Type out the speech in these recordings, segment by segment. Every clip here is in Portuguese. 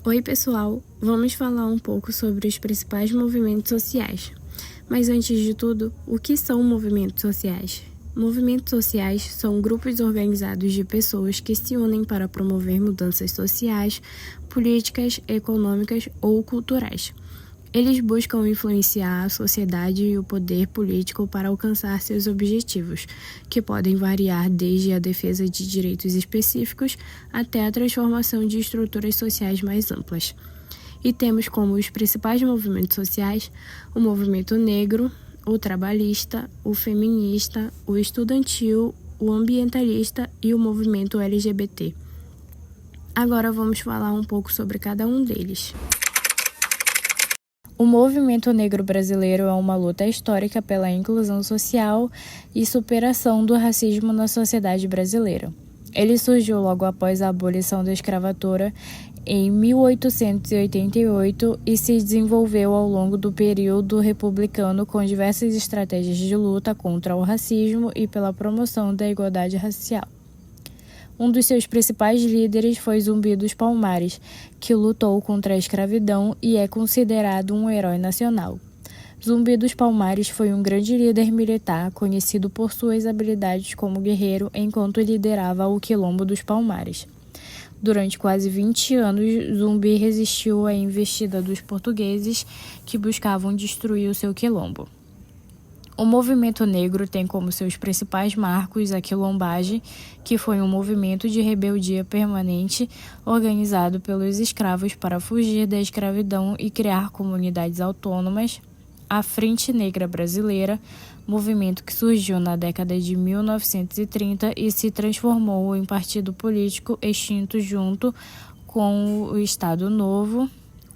Oi, pessoal! Vamos falar um pouco sobre os principais movimentos sociais. Mas antes de tudo, o que são movimentos sociais? Movimentos sociais são grupos organizados de pessoas que se unem para promover mudanças sociais, políticas, econômicas ou culturais. Eles buscam influenciar a sociedade e o poder político para alcançar seus objetivos, que podem variar desde a defesa de direitos específicos até a transformação de estruturas sociais mais amplas. E temos como os principais movimentos sociais o movimento negro, o trabalhista, o feminista, o estudantil, o ambientalista e o movimento LGBT. Agora vamos falar um pouco sobre cada um deles. O movimento negro brasileiro é uma luta histórica pela inclusão social e superação do racismo na sociedade brasileira. Ele surgiu logo após a abolição da escravatura em 1888 e se desenvolveu ao longo do período republicano com diversas estratégias de luta contra o racismo e pela promoção da igualdade racial. Um dos seus principais líderes foi Zumbi dos Palmares, que lutou contra a escravidão e é considerado um herói nacional. Zumbi dos Palmares foi um grande líder militar, conhecido por suas habilidades como guerreiro enquanto liderava o Quilombo dos Palmares. Durante quase 20 anos, Zumbi resistiu à investida dos portugueses que buscavam destruir o seu quilombo. O movimento negro tem como seus principais marcos a quilombagem, que foi um movimento de rebeldia permanente organizado pelos escravos para fugir da escravidão e criar comunidades autônomas, a Frente Negra Brasileira, movimento que surgiu na década de 1930 e se transformou em partido político extinto junto com o Estado Novo,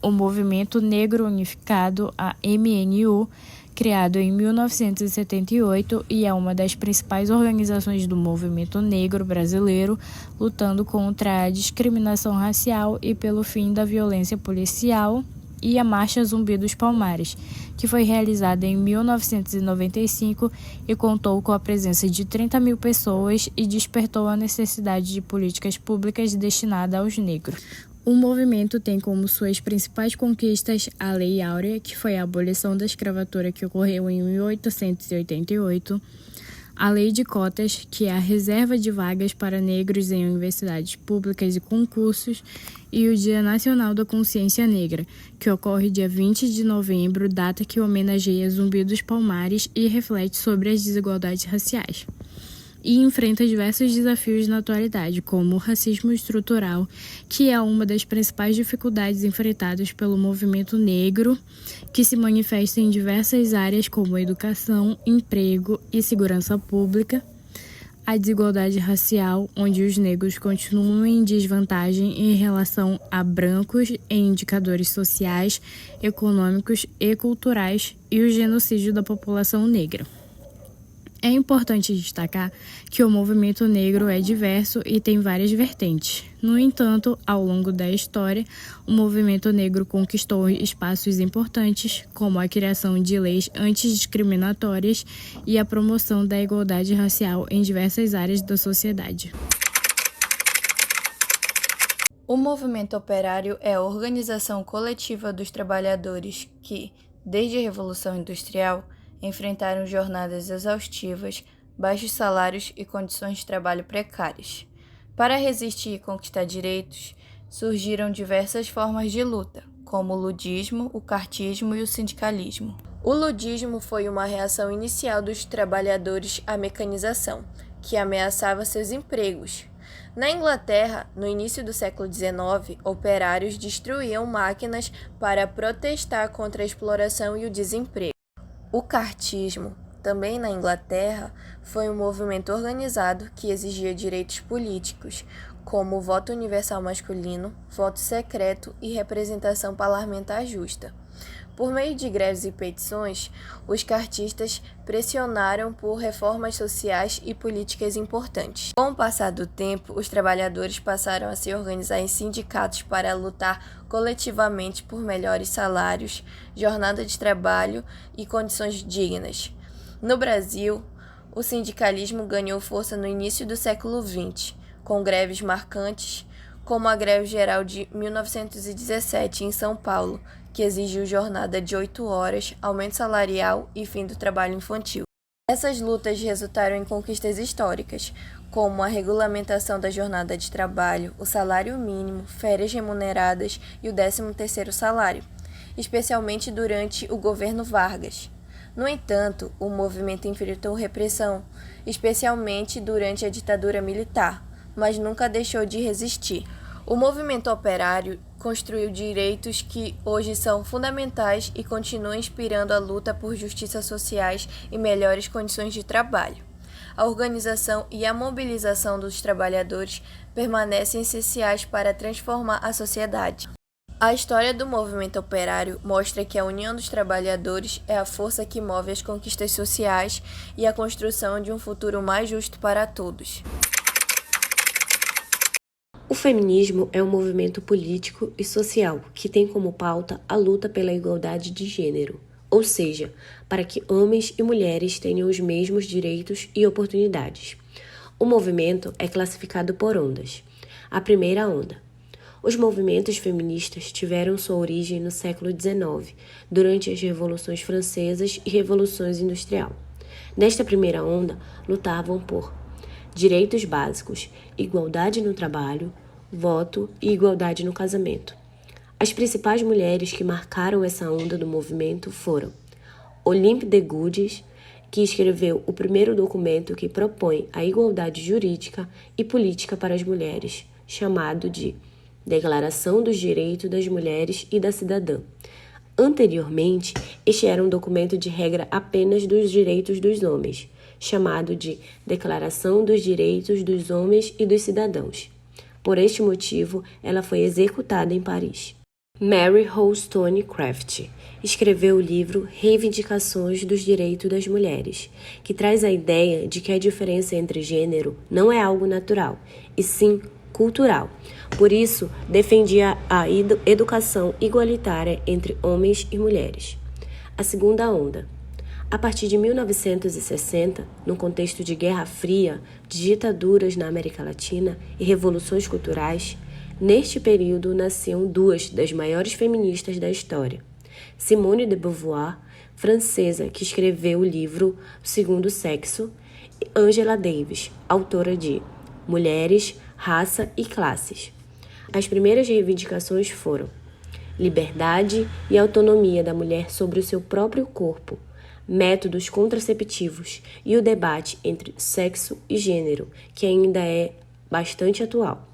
o Movimento Negro Unificado, a MNU, criado em 1978 e é uma das principais organizações do movimento negro brasileiro, lutando contra a discriminação racial e pelo fim da violência policial, e a Marcha Zumbi dos Palmares, que foi realizada em 1995 e contou com a presença de 30 mil pessoas e despertou a necessidade de políticas públicas destinadas aos negros. O movimento tem como suas principais conquistas a Lei Áurea, que foi a abolição da escravatura que ocorreu em 1888, a Lei de Cotas, que é a reserva de vagas para negros em universidades públicas e concursos, e o Dia Nacional da Consciência Negra, que ocorre dia 20 de novembro, data que homenageia Zumbi dos Palmares e reflete sobre as desigualdades raciais. E enfrenta diversos desafios na atualidade, como o racismo estrutural, que é uma das principais dificuldades enfrentadas pelo movimento negro, que se manifesta em diversas áreas como educação, emprego e segurança pública, a desigualdade racial, onde os negros continuam em desvantagem em relação a brancos em indicadores sociais, econômicos e culturais, e o genocídio da população negra. É importante destacar que o movimento negro é diverso e tem várias vertentes. No entanto, ao longo da história, o movimento negro conquistou espaços importantes, como a criação de leis antidiscriminatórias e a promoção da igualdade racial em diversas áreas da sociedade. O movimento operário é a organização coletiva dos trabalhadores que, desde a Revolução Industrial, enfrentaram jornadas exaustivas, baixos salários e condições de trabalho precárias. Para resistir e conquistar direitos, surgiram diversas formas de luta, como o ludismo, o cartismo e o sindicalismo. O ludismo foi uma reação inicial dos trabalhadores à mecanização, que ameaçava seus empregos. Na Inglaterra, no início do século XIX, operários destruíam máquinas para protestar contra a exploração e o desemprego. O cartismo, também na Inglaterra, foi um movimento organizado que exigia direitos políticos, como o voto universal masculino, voto secreto e representação parlamentar justa. Por meio de greves e petições, os cartistas pressionaram por reformas sociais e políticas importantes. Com o passar do tempo, os trabalhadores passaram a se organizar em sindicatos para lutar coletivamente por melhores salários, jornada de trabalho e condições dignas. No Brasil, o sindicalismo ganhou força no início do século XX, com greves marcantes, como a greve geral de 1917 em São Paulo, que exigiu jornada de 8 horas, aumento salarial e fim do trabalho infantil. Essas lutas resultaram em conquistas históricas, como a regulamentação da jornada de trabalho, o salário mínimo, férias remuneradas e o 13º salário, especialmente durante o governo Vargas. No entanto, o movimento enfrentou repressão, especialmente durante a ditadura militar, mas nunca deixou de resistir. O movimento operário construiu direitos que hoje são fundamentais e continuam inspirando a luta por justiças sociais e melhores condições de trabalho. A organização e a mobilização dos trabalhadores permanecem essenciais para transformar a sociedade. A história do movimento operário mostra que a união dos trabalhadores é a força que move as conquistas sociais e a construção de um futuro mais justo para todos. O feminismo é um movimento político e social que tem como pauta a luta pela igualdade de gênero, ou seja, para que homens e mulheres tenham os mesmos direitos e oportunidades. O movimento é classificado por ondas. A primeira onda. Os movimentos feministas tiveram sua origem no século XIX, durante as Revoluções Francesas e Revoluções Industrial. Nesta primeira onda, lutavam por direitos básicos, igualdade no trabalho, voto e igualdade no casamento. As principais mulheres que marcaram essa onda do movimento foram Olympe de Gouges, que escreveu o primeiro documento que propõe a igualdade jurídica e política para as mulheres, chamado de Declaração dos Direitos das Mulheres e da Cidadã. Anteriormente, este era um documento de regra apenas dos direitos dos homens, chamado de Declaração dos Direitos dos Homens e dos Cidadãos. Por este motivo, ela foi executada em Paris. Mary Wollstonecraft escreveu o livro Reivindicações dos Direitos das Mulheres, que traz a ideia de que a diferença entre gênero não é algo natural, e sim cultural. Por isso, defendia a educação igualitária entre homens e mulheres. A segunda onda. A partir de 1960, no contexto de Guerra Fria, de ditaduras na América Latina e revoluções culturais, neste período nasciam duas das maiores feministas da história. Simone de Beauvoir, francesa, que escreveu o livro O Segundo Sexo, e Angela Davis, autora de Mulheres, Raça e Classes. As primeiras reivindicações foram liberdade e autonomia da mulher sobre o seu próprio corpo, métodos contraceptivos e o debate entre sexo e gênero, que ainda é bastante atual.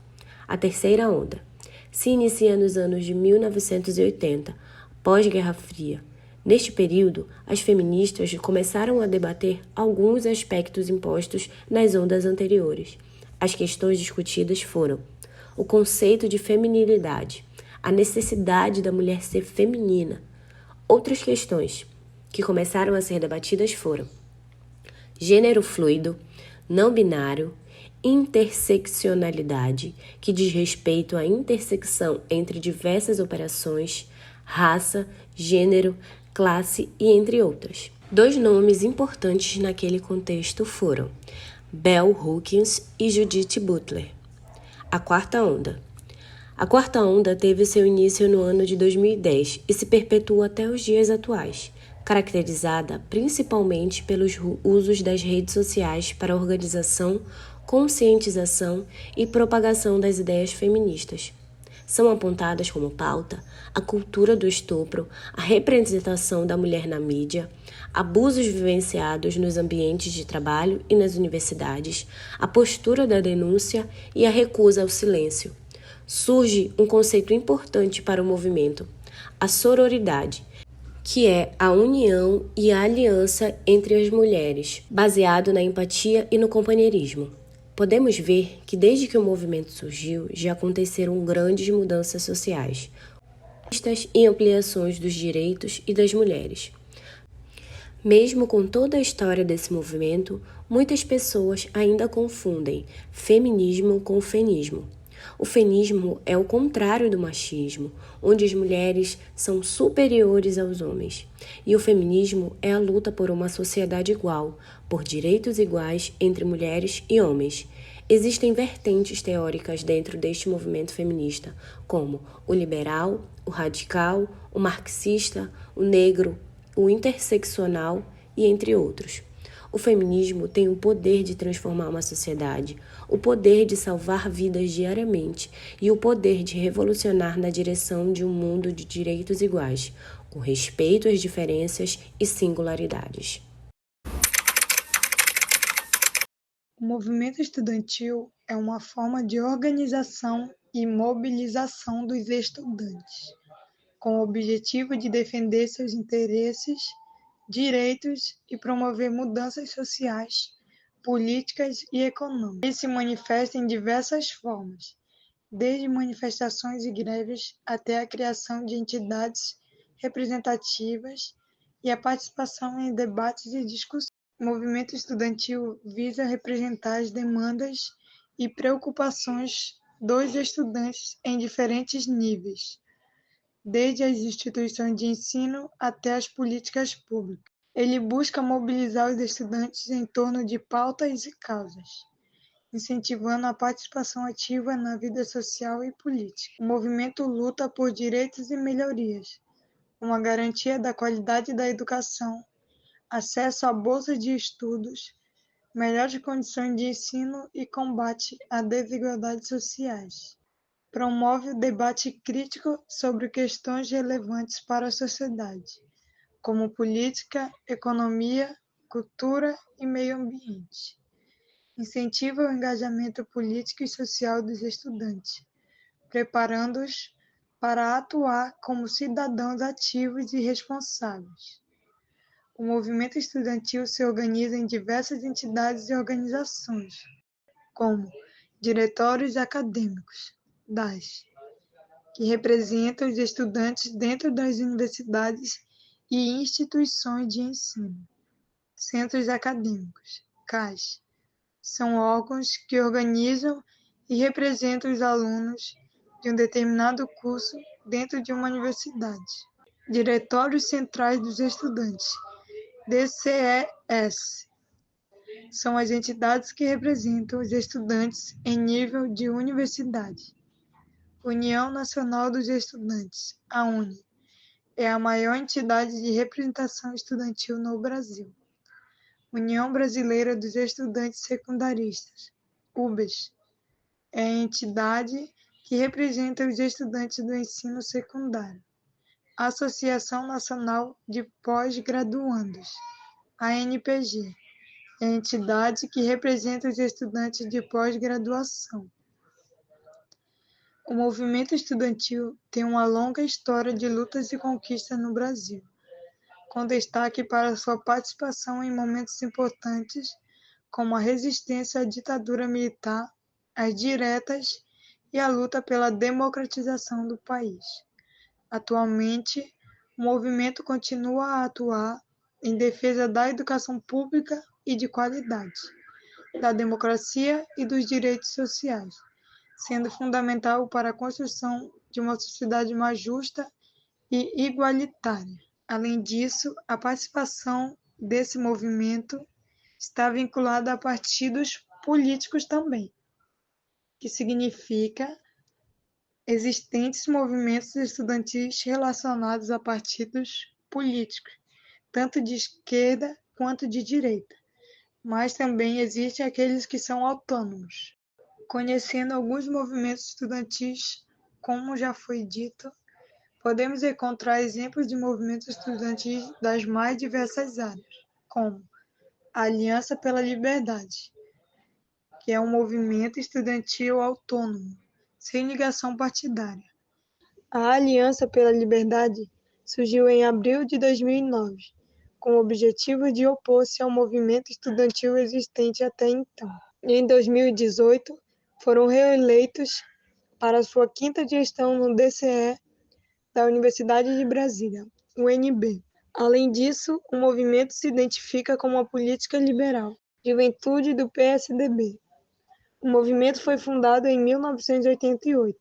A terceira onda se inicia nos anos de 1980, pós-Guerra Fria. Neste período, as feministas começaram a debater alguns aspectos impostos nas ondas anteriores. As questões discutidas foram o conceito de feminilidade, a necessidade da mulher ser feminina. Outras questões que começaram a ser debatidas foram gênero fluido, não binário, interseccionalidade, que diz respeito à intersecção entre diversas operações, raça, gênero, classe e entre outras. Dois nomes importantes naquele contexto foram Bell Hooks e Judith Butler. A quarta onda. A quarta onda teve seu início no ano de 2010 e se perpetua até os dias atuais, caracterizada principalmente pelos usos das redes sociais para a organização, conscientização e propagação das ideias feministas. São apontadas como pauta a cultura do estupro, a representação da mulher na mídia, abusos vivenciados nos ambientes de trabalho e nas universidades, a postura da denúncia e a recusa ao silêncio. Surge um conceito importante para o movimento, a sororidade, que é a união e a aliança entre as mulheres, baseado na empatia e no companheirismo. Podemos ver que desde que o movimento surgiu, já aconteceram grandes mudanças sociais e ampliações dos direitos e das mulheres. Mesmo com toda a história desse movimento, muitas pessoas ainda confundem feminismo com fenismo. O fenismo é o contrário do machismo, onde as mulheres são superiores aos homens. E o feminismo é a luta por uma sociedade igual, por direitos iguais entre mulheres e homens. Existem vertentes teóricas dentro deste movimento feminista, como o liberal, o radical, o marxista, o negro, o interseccional e entre outros. O feminismo tem o poder de transformar uma sociedade, o poder de salvar vidas diariamente e o poder de revolucionar na direção de um mundo de direitos iguais, com respeito às diferenças e singularidades. O movimento estudantil é uma forma de organização e mobilização dos estudantes, com o objetivo de defender seus interesses, direitos e promover mudanças sociais, políticas e econômicas. Ele se manifesta em diversas formas, desde manifestações e greves até a criação de entidades representativas e a participação em debates e discussões. O movimento estudantil visa representar as demandas e preocupações dos estudantes em diferentes níveis, desde as instituições de ensino até as políticas públicas. Ele busca mobilizar os estudantes em torno de pautas e causas, incentivando a participação ativa na vida social e política. O movimento luta por direitos e melhorias, como a garantia da qualidade da educação, acesso a bolsas de estudos, melhores condições de ensino e combate a desigualdades sociais. Promove o debate crítico sobre questões relevantes para a sociedade, como política, economia, cultura e meio ambiente. Incentiva o engajamento político e social dos estudantes, preparando-os para atuar como cidadãos ativos e responsáveis. O movimento estudantil se organiza em diversas entidades e organizações, como diretórios acadêmicos, DAS, que representam os estudantes dentro das universidades e instituições de ensino. Centros acadêmicos, CAS, são órgãos que organizam e representam os alunos de um determinado curso dentro de uma universidade. Diretórios Centrais dos Estudantes, DCES, são as entidades que representam os estudantes em nível de universidade. União Nacional dos Estudantes, a UNE, é a maior entidade de representação estudantil no Brasil. União Brasileira dos Estudantes Secundaristas, UBES, é a entidade que representa os estudantes do ensino secundário. Associação Nacional de Pós-Graduandos, ANPG, é a entidade que representa os estudantes de pós-graduação. O movimento estudantil tem uma longa história de lutas e conquistas no Brasil, com destaque para sua participação em momentos importantes, como a resistência à ditadura militar, as diretas e a luta pela democratização do país. Atualmente, o movimento continua a atuar em defesa da educação pública e de qualidade, da democracia e dos direitos sociais, sendo fundamental para a construção de uma sociedade mais justa e igualitária. Além disso, a participação desse movimento está vinculada a partidos políticos também, que significa existentes movimentos estudantis relacionados a partidos políticos, tanto de esquerda quanto de direita, mas também existem aqueles que são autônomos. Conhecendo alguns movimentos estudantis, como já foi dito, podemos encontrar exemplos de movimentos estudantis das mais diversas áreas, como a Aliança pela Liberdade, que é um movimento estudantil autônomo, sem ligação partidária. A Aliança pela Liberdade surgiu em abril de 2009, com o objetivo de opor-se ao movimento estudantil existente até então. Em 2018, foram reeleitos para sua quinta gestão no DCE da Universidade de Brasília, UNB. Além disso, o movimento se identifica como uma política liberal, juventude do PSDB. O movimento foi fundado em 1988,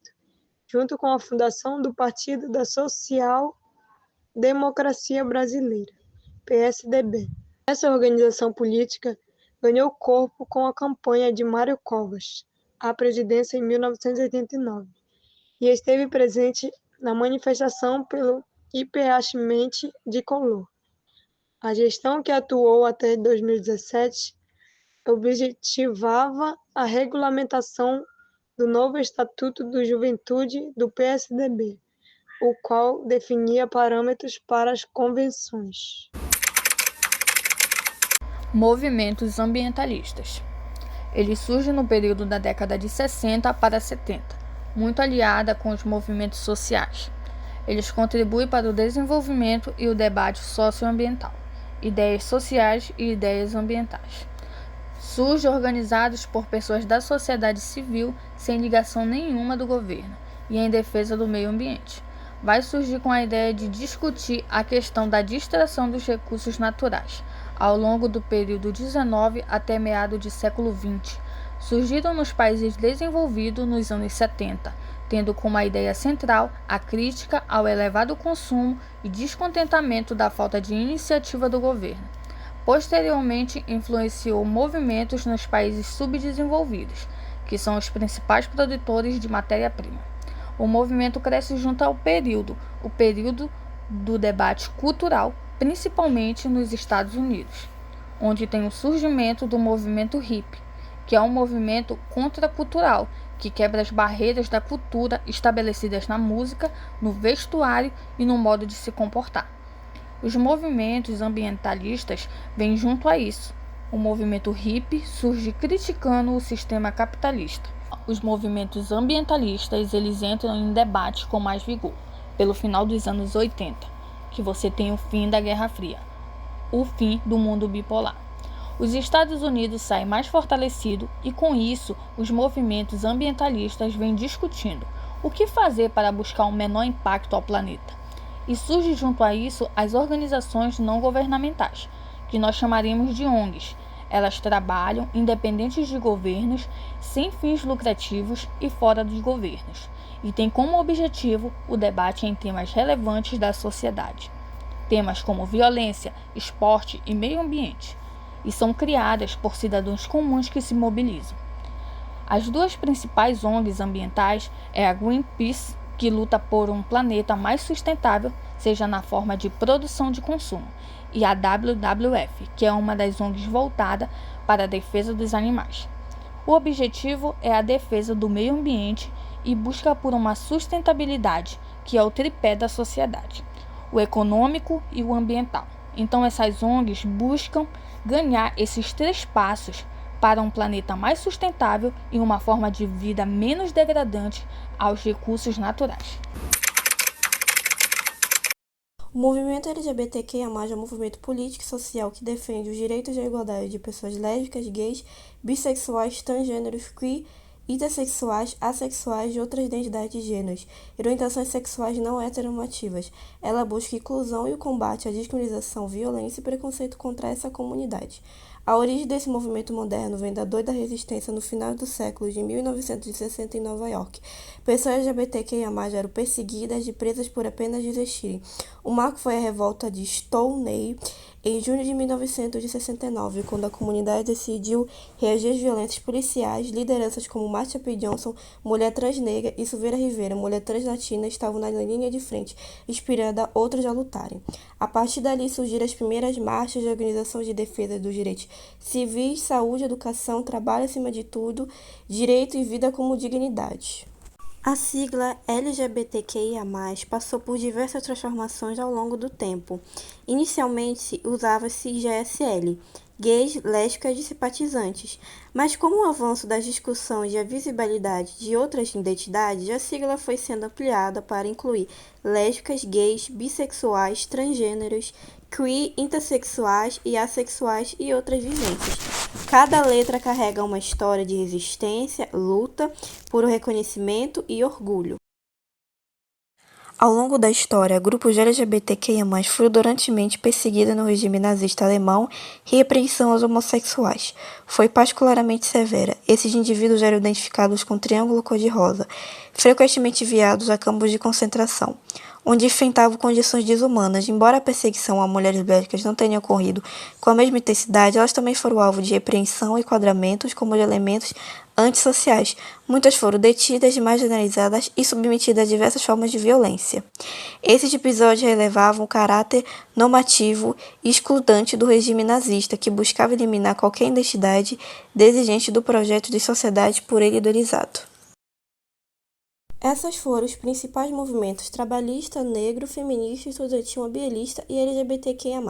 junto com a fundação do Partido da Social Democracia Brasileira, PSDB. Essa organização política ganhou corpo com a campanha de Mário Covas à presidência em 1989 e esteve presente na manifestação pelo hiperachimento de Collor. A gestão que atuou até 2017 objetivava a regulamentação do novo Estatuto da Juventude do PSDB, o qual definia parâmetros para as convenções. Movimentos ambientalistas. Ele surge no período da década de 60 para 70, muito aliada com os movimentos sociais. Eles contribuem para o desenvolvimento e o debate socioambiental, ideias sociais e ideias ambientais. Surge organizados por pessoas da sociedade civil sem ligação nenhuma do governo e em defesa do meio ambiente. Vai surgir com a ideia de discutir a questão da distração dos recursos naturais ao longo do período 19 até meados do século 20. Surgiram nos países desenvolvidos nos anos 70, tendo como a ideia central a crítica ao elevado consumo e descontentamento da falta de iniciativa do governo. Posteriormente, influenciou movimentos nos países subdesenvolvidos, que são os principais produtores de matéria-prima. O movimento cresce junto ao o período do debate cultural, principalmente nos Estados Unidos, onde tem o surgimento do movimento hippie, que é um movimento contracultural que quebra as barreiras da cultura estabelecidas na música, no vestuário e no modo de se comportar. Os movimentos ambientalistas vêm junto a isso. O movimento hippie surge criticando o sistema capitalista. Os movimentos ambientalistas eles entram em debate com mais vigor, pelo final dos anos 80, que você tem o fim da Guerra Fria, o fim do mundo bipolar. Os Estados Unidos saem mais fortalecidos e, com isso, os movimentos ambientalistas vêm discutindo o que fazer para buscar um menor impacto ao planeta. E surge junto a isso as organizações não governamentais, que nós chamaríamos de ONGs. Elas trabalham independentes de governos, sem fins lucrativos e fora dos governos, e têm como objetivo o debate em temas relevantes da sociedade. Temas como violência, esporte e meio ambiente, e são criadas por cidadãos comuns que se mobilizam. As duas principais ONGs ambientais é a Greenpeace, que luta por um planeta mais sustentável, seja na forma de produção de consumo, e a WWF, que é uma das ONGs voltada para a defesa dos animais. O objetivo é a defesa do meio ambiente e busca por uma sustentabilidade, que é o tripé da sociedade, o econômico e o ambiental. Então essas ONGs buscam ganhar esses 3 passos para um planeta mais sustentável e uma forma de vida menos degradante aos recursos naturais. O movimento LGBTQIA+, é um movimento político e social que defende os direitos e a igualdade de pessoas lésbicas, gays, bissexuais, transgêneros, queer, intersexuais, assexuais e outras identidades de gêneros e orientações sexuais não heteronormativas. Ela busca a inclusão e o combate à discriminação, violência e preconceito contra essa comunidade. A origem desse movimento moderno vem da doida resistência no final do século de 1960 em Nova York. Pessoas LGBTQIA+ eram perseguidas e presas por apenas existirem. O marco foi a revolta de Stonewall em junho de 1969, quando a comunidade decidiu reagir às violências policiais. Lideranças como Marsha P. Johnson, mulher trans negra, e Silveira Rivera, mulher trans latina, estavam na linha de frente, inspirando a outras a lutarem. A partir dali surgiram as primeiras marchas de organizações de defesa dos direitos civis, saúde, educação, trabalho acima de tudo, direito e vida como dignidade. A sigla LGBTQIA+, passou por diversas transformações ao longo do tempo. Inicialmente, usava-se GSL, gays, lésbicas e simpatizantes, mas com o avanço das discussões e a visibilidade de outras identidades, a sigla foi sendo ampliada para incluir lésbicas, gays, bissexuais, transgêneros, queer, intersexuais e assexuais e outras vivências. Cada letra carrega uma história de resistência, luta por um reconhecimento e orgulho. Ao longo da história, grupos LGBTQIA+, foram durantemente perseguidos no regime nazista alemão e repressão aos homossexuais foi particularmente severa. Esses indivíduos eram identificados com triângulo cor-de-rosa, frequentemente enviados a campos de concentração. onde enfrentavam condições desumanas. Embora a perseguição a mulheres lésbicas não tenha ocorrido com a mesma intensidade, elas também foram alvo de repreensão e enquadramentos como de elementos antissociais. Muitas foram detidas, marginalizadas e submetidas a diversas formas de violência. Esses episódios relevavam o caráter normativo e excludente do regime nazista, que buscava eliminar qualquer identidade exigente do projeto de sociedade por ele idealizado. Essas foram os principais movimentos trabalhista, negro, feminista, estudantil, ambientalista e LGBTQIA+.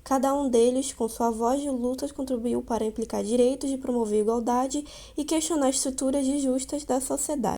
Cada um deles, com sua voz de luta, contribuiu para implicar direitos de promover igualdade e questionar estruturas injustas da sociedade.